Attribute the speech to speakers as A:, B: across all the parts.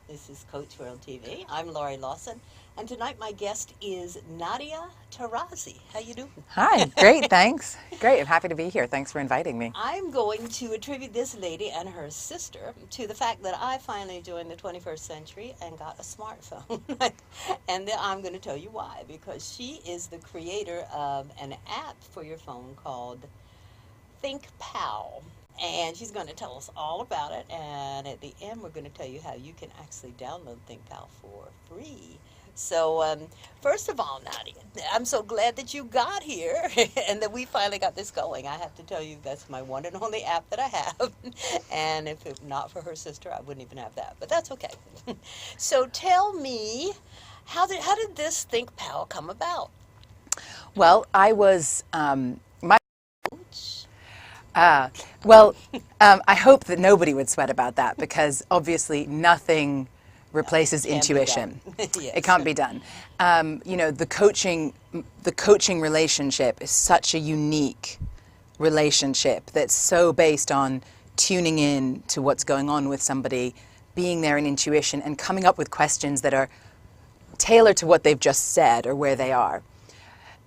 A: This is Coach World TV. I'm Laurie Lawson, and tonight my guest is Nadia Tarazi. How you doing?
B: Hi, great, thanks. Great, I'm happy to be here. Thanks for inviting me.
A: I'm going to attribute this lady and her sister to the fact that I finally joined the 21st century and got a smartphone. And I'm going to tell you why, because she is the creator of an app for your phone called ThinkPal. And she's going to tell us all about it. And at the end, we're going to tell you how you can actually download ThinkPal for free. So, first of all, Nadia, I'm so glad that you got here and that we finally got this going. I have to tell you, that's my one and only app that I have. And if it not for her sister, I wouldn't even have that. But that's okay. So tell me, how did this ThinkPal come about?
B: Well, I was,
A: Ouch.
B: I hope that nobody would sweat about that because obviously nothing replaces
A: Can be
B: intuition.
A: done. Yes.
B: It can't be done. The coaching relationship is such a unique relationship that's so based on tuning in to what's going on with somebody, being there in intuition, and coming up with questions that are tailored to what they've just said or where they are.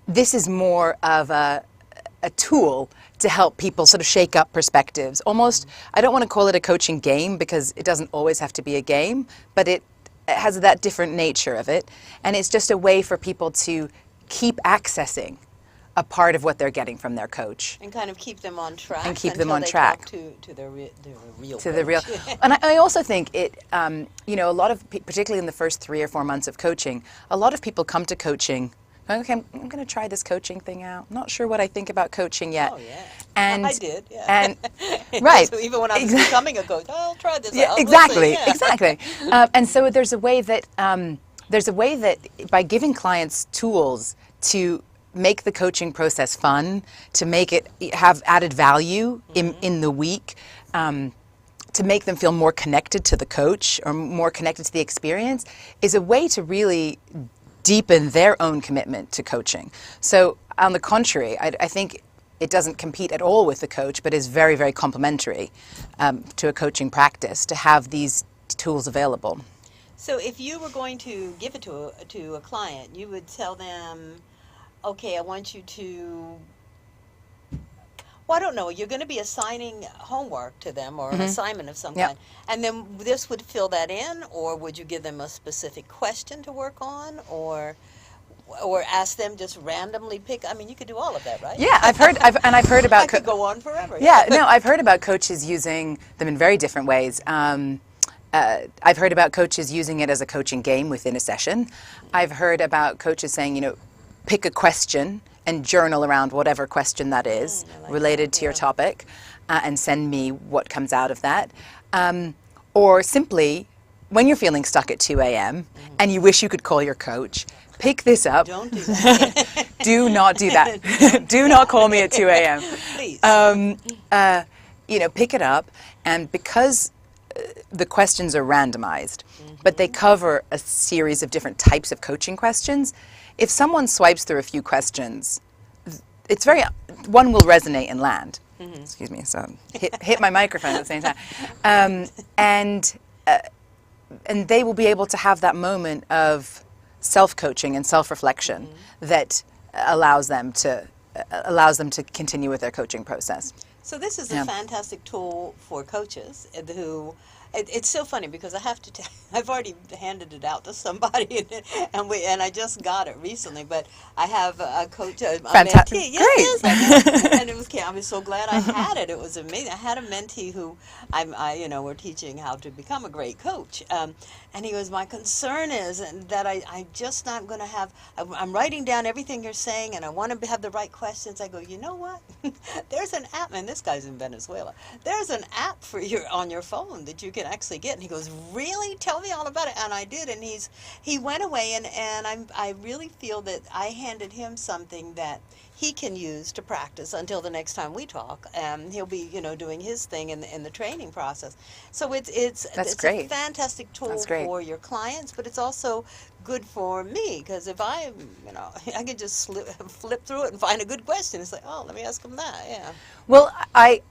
B: This is more of a tool to help people sort of shake up perspectives. Almost, I don't want to call it a coaching game because it doesn't always have to be a game, but it has that different nature of it. And it's just a way for people to keep accessing a part of what they're getting from their coach.
A: And kind of keep them on track.
B: And keep them
A: until
B: on
A: they
B: track.
A: talk to their real
B: To the real,
A: coach.
B: and I also think it, a lot of, particularly in the first 3 or 4 months of coaching, a lot of people come to coaching going, okay, I'm going to try this coaching thing out. I'm not sure what I think about coaching yet.
A: Oh, yeah.
B: And
A: I did, yeah.
B: And right.
A: So even when I was becoming a coach, oh, I'll try this
B: Yeah,
A: out.
B: exactly,
A: We'll see, yeah.
B: exactly. And so there's a way that by giving clients tools to make the coaching process fun, to make it have added value in the week, to make them feel more connected to the coach or more connected to the experience, is a way to really deepen their own commitment to coaching. So on the contrary, I think it doesn't compete at all with the coach, but is very, very complementary to a coaching practice to have these tools available.
A: So if you were going to give it to a client, you would tell them, okay, I want you to, well, I don't know, you're going to be assigning homework to them or an assignment of some
B: Yep.
A: kind. And then this would fill that in, or would you give them a specific question to work on, or ask them just randomly pick? I mean, you could do all of that, right?
B: Yeah, I've heard about.
A: I could go on forever.
B: Yeah, no, I've heard about coaches using them in very different ways. I've heard about coaches using it as a coaching game within a session. I've heard about coaches saying, pick a question and journal around whatever question that is related to your topic, and send me what comes out of that. Or simply, when you're feeling stuck at 2 a.m. and you wish you could call your coach, pick this up.
A: Don't do that.
B: Do not do that. Do not call me at 2 a.m.
A: Please.
B: Pick it up, and because the questions are randomized, but they cover a series of different types of coaching questions. If someone swipes through a few questions, one will resonate and land. Excuse me, so hit my microphone at the same time. And they will be able to have that moment of self-coaching and self-reflection that allows them to continue with their coaching process.
A: So this is a fantastic tool for coaches who, it's so funny because I have to I've already handed it out to somebody and I just got it recently, but I have a coach, a mentee. Yes, and it was, I was so glad I had it. It was amazing. I had a mentee who we're teaching how to become a great coach. And he goes, my concern is that I just not going to have, I'm writing down everything you're saying and I want to have the right questions. I go, you know what? There's an app, and this guy's in Venezuela. There's an app on your phone that you can actually get. And he goes, really? Tell me all about it. And I did. And he went away, and I really feel that I handed him something that he can use to practice until the next time we talk. He'll be, doing his thing in the training process. So it's
B: great.
A: a fantastic tool for your clients, but it's also good for me because if I can just flip through it and find a good question. It's like, oh, let me ask him that. Yeah.
B: Well, I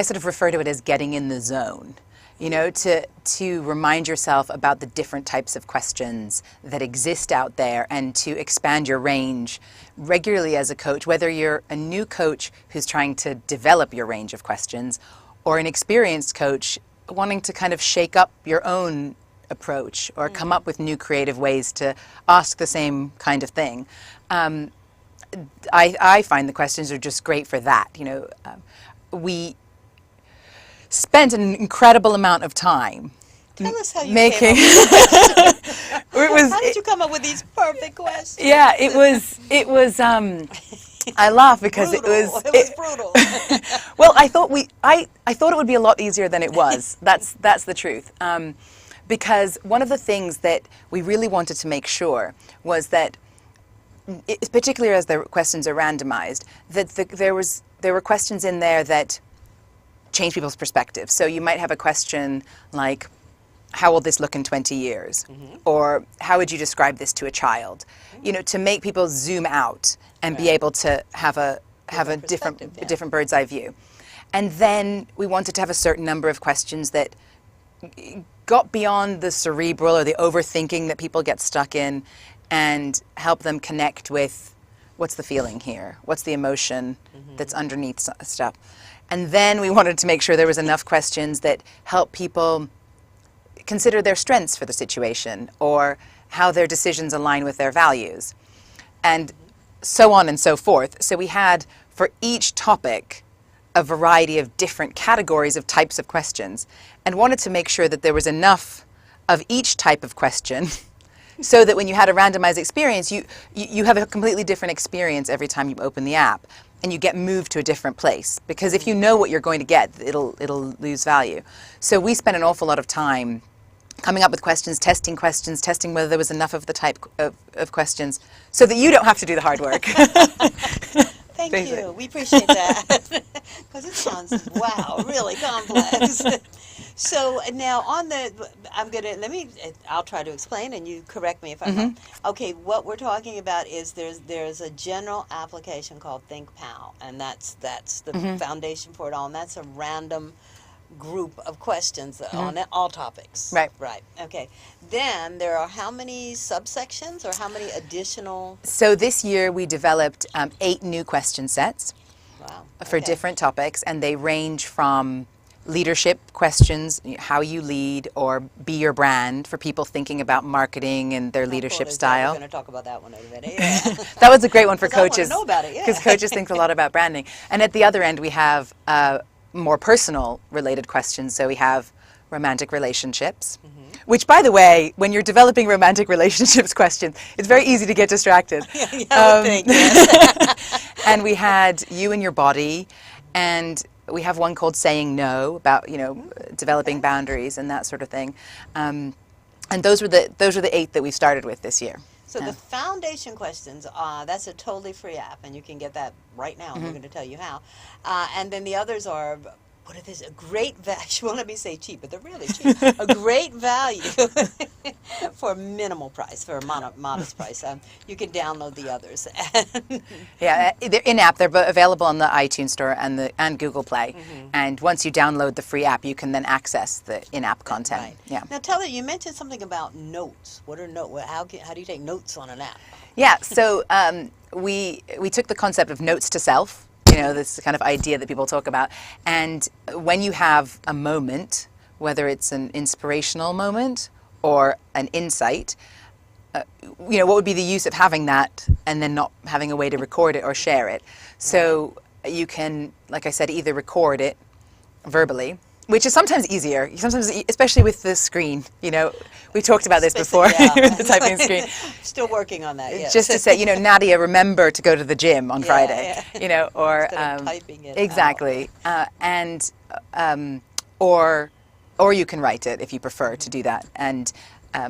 B: sort of refer to it as getting in the zone. You know, to remind yourself about the different types of questions that exist out there and to expand your range regularly as a coach, whether you're a new coach who's trying to develop your range of questions or an experienced coach wanting to kind of shake up your own approach or come up with new creative ways to ask the same kind of thing. I find the questions are just great for that. You know, we spent an incredible amount of time
A: Tell us how you
B: making.
A: came up with how did you come up with these perfect questions?
B: Yeah, it was. I laugh because
A: Brutal.
B: it was
A: brutal.
B: well, I thought it would be a lot easier than it was. That's the truth. Because one of the things that we really wanted to make sure was that, particularly as the questions are randomized, that there were questions in there that change people's perspective. So you might have a question like, how will this look in 20 years? Or how would you describe this to a child? You know, to make people zoom out and be able to have a different bird's eye view. And then we wanted to have a certain number of questions that got beyond the cerebral or the overthinking that people get stuck in and help them connect with what's the feeling here? What's the emotion that's underneath stuff? And then we wanted to make sure there was enough questions that help people consider their strengths for the situation or how their decisions align with their values and so on and so forth. So we had for each topic a variety of different categories of types of questions and wanted to make sure that there was enough of each type of question so that when you had a randomized experience, you have a completely different experience every time you open the app and you get moved to a different place. Because if you know what you're going to get, it'll lose value. So we spent an awful lot of time coming up with questions, testing whether there was enough of the type of questions so that you don't have to do the hard work.
A: Thank you. We appreciate that. Because it sounds, wow, really complex. So now I'll try to explain and you correct me if I'm wrong. Okay, what we're talking about is there's a general application called ThinkPal, and that's the foundation for it all, and that's a random group of questions on all topics.
B: Right.
A: Right. Okay. Then there are how many subsections or how many additional?
B: So this year we developed 8 new question sets for different topics, and they range from leadership questions, how you lead, or be your brand for people thinking about marketing and their leadership style.
A: We're going to talk about that one in a minute. Yeah.
B: That was a great one for coaches.
A: I want to know about it,
B: because coaches think a lot about branding. And at the other end we have more personal related questions. So we have romantic relationships, which, by the way, when you're developing romantic relationships questions, it's very easy to get distracted.
A: I would think, yes.
B: And we had you and your body, and we have one called saying no, about developing boundaries and that sort of thing. And those were the 8 that we started with this year.
A: So the foundation questions, that's a totally free app, and you can get that right now, and we're going to tell you how. And then the others are, what are this? A great value. Well, let me say cheap, but they're really cheap. A great value for a minimal price, for a modest price. You can download the others.
B: Yeah, they're in-app. They're available on the iTunes Store and Google Play. And once you download the free app, you can then access the in-app content.
A: Right.
B: Yeah.
A: Now, tell her, you mentioned something about notes. What are notes? How do you take notes on an app?
B: Yeah, so we took the concept of notes to self, this kind of idea that people talk about. And when you have a moment, whether it's an inspirational moment or an insight, what would be the use of having that and then not having a way to record it or share it? So you can, like I said, either record it verbally, which is sometimes easier, especially with the screen. We talked about this before, with the typing screen.
A: Still working on that, yes.
B: Just to say, Nadia, remember to go to the gym on Friday, or
A: instead of typing it
B: exactly, or you can write it if you prefer to do that. And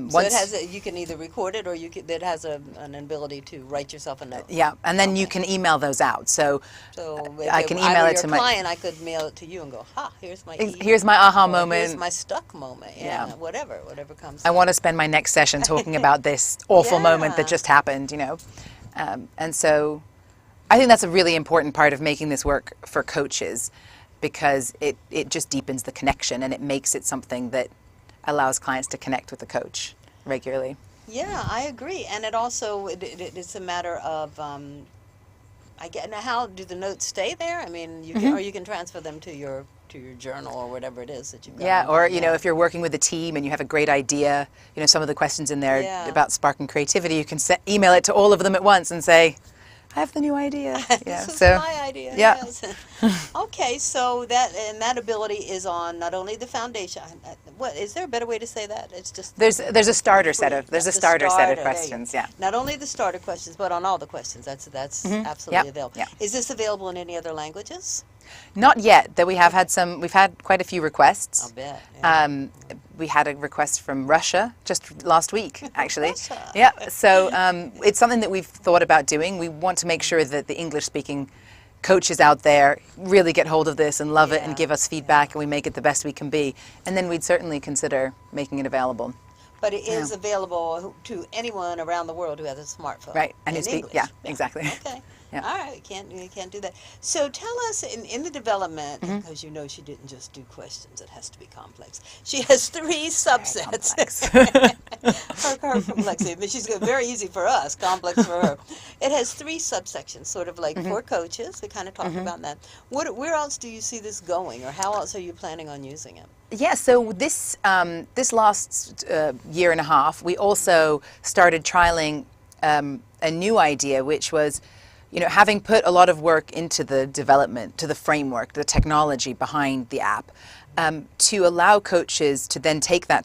A: so you can either record it or it has an ability to write yourself a note.
B: Yeah, and then you can email those out. So I can email it to my
A: client. I could mail it to you and go, here's my
B: here's my aha moment.
A: Here's my stuck moment. Yeah, whatever comes.
B: I want to spend my next session talking about this awful moment that just happened. And so I think that's a really important part of making this work for coaches, because it just deepens the connection and it makes it something that allows clients to connect with the coach regularly.
A: Yeah, I agree. And it also, it's a matter of, I get, now how do the notes stay there? I mean, you can, or you can transfer them to your journal or whatever it is that you've got.
B: Yeah, or if you're working with a team and you have a great idea, some of the questions in there about sparking creativity, you can email it to all of them at once and say, I have the new idea.
A: This is my idea.
B: Yeah.
A: Yes. Okay, so that ability is on not only the foundation. What is there a better way to say that? It's just
B: there's a starter set of questions. Yeah.
A: Not only the starter questions, but on all the questions. That's absolutely available.
B: Yeah.
A: Is this available in any other languages?
B: Not yet. Though we've had quite a few requests.
A: I'll bet. Yeah.
B: We had a request from Russia just last week, actually.
A: Russia.
B: Yeah. So it's something that we've thought about doing. We want to make sure that the English-speaking coaches out there really get hold of this and love it and give us feedback, and we make it the best we can be. And then we'd certainly consider making it available.
A: But it is available to anyone around the world who has a smartphone.
B: Right. And
A: in English.
B: Yeah, exactly.
A: Okay.
B: Yeah.
A: All right, you can't do that. So tell us, in the development, because she didn't just do questions, it has to be complex. She has 3 subsets. her complexity, but she's very easy for us, complex for her. It has 3 subsections, sort of like for coaches. We kind of talked about that. Where else do you see this going, or how else are you planning on using it?
B: Yeah, so this last year and a half, we also started trialing a new idea, which was, having put a lot of work into the development, to the framework, the technology behind the app, to allow coaches to then take that